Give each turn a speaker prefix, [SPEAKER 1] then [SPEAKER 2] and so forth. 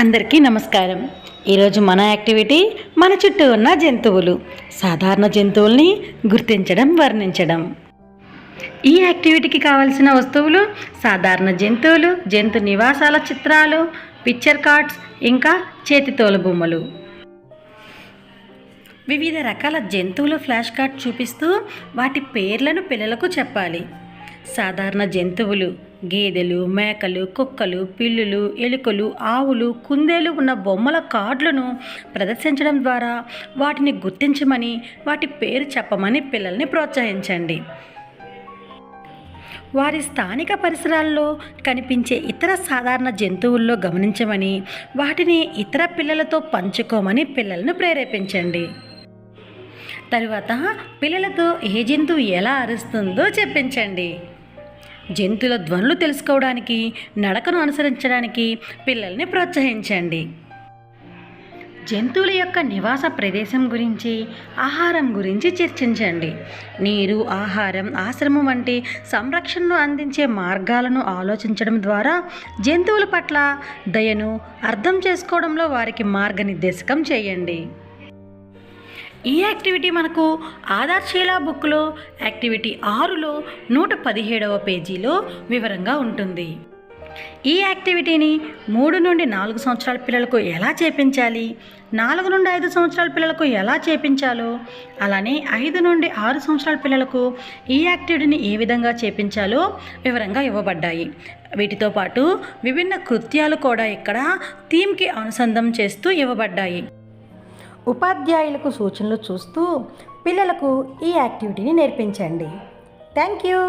[SPEAKER 1] అందరికీ నమస్కారం. ఈరోజు మన యాక్టివిటీ మన చుట్టూ ఉన్న జంతువులు. సాధారణ జంతువుల్ని గుర్తించడం, వర్ణించడం. ఈ యాక్టివిటీకి కావలసిన వస్తువులు సాధారణ జంతువులు, జంతు నివాసాల చిత్రాలు, పిక్చర్ కార్డ్స్, ఇంకా చేతితోలు బొమ్మలు. వివిధ రకాల జంతువుల ఫ్లాష్ కార్డ్ చూపిస్తూ వాటి పేర్లను పిల్లలకు చెప్పాలి. సాధారణ జంతువులు గేదెలు, మేకలు, కుక్కలు, పిల్లులు, ఎలుకలు, ఆవులు, కుందేలు ఉన్న బొమ్మల కార్డులను ప్రదర్శించడం ద్వారా వాటిని గుర్తించమని, వాటి పేరు చెప్పమని పిల్లల్ని ప్రోత్సహించండి. వారి స్థానిక పరిసరాల్లో కనిపించే ఇతర సాధారణ జంతువుల్లో గమనించమని, వాటిని ఇతర పిల్లలతో పంచుకోమని పిల్లలను ప్రేరేపించండి. తరువాత పిల్లలతో ఏ జంతువు ఎలా అరుస్తుందో చెప్పించండి. జంతువుల ధ్వనులు తెలుసుకోవడానికి, నడకను అనుసరించడానికి పిల్లల్ని ప్రోత్సహించండి. జంతువుల యొక్క నివాస ప్రదేశం గురించి, ఆహారం గురించి చర్చించండి. నీరు, ఆహారం, ఆశ్రమం వంటి సంరక్షణను అందించే మార్గాలను ఆలోచించడం ద్వారా జంతువుల పట్ల దయను అర్థం చేసుకోవడంలో వారికి మార్గనిర్దేశకం చేయండి. ఈ యాక్టివిటీ మనకు ఆధార్శీల బుక్లో యాక్టివిటీ 6లో 117వ పేజీలో వివరంగా ఉంటుంది. ఈ యాక్టివిటీని 3 నుండి 4 సంవత్సరాల పిల్లలకు ఎలా చేపించాలి, 4 నుండి 5 సంవత్సరాల పిల్లలకు ఎలా చేపించాలో, అలానే 5 నుండి 6 సంవత్సరాల పిల్లలకు ఈ యాక్టివిటీని ఏ విధంగా చేపించాలో వివరంగా ఇవ్వబడ్డాయి. వీటితో పాటు విభిన్న కృత్యాలు కూడా ఇక్కడ థీమ్కి అనుసంధానం చేస్తూ ఇవ్వబడ్డాయి. ఉపాధ్యాయులకు సూచనలు చూస్తూ పిల్లలకు ఈ యాక్టివిటీని నేర్పించండి. Thank you.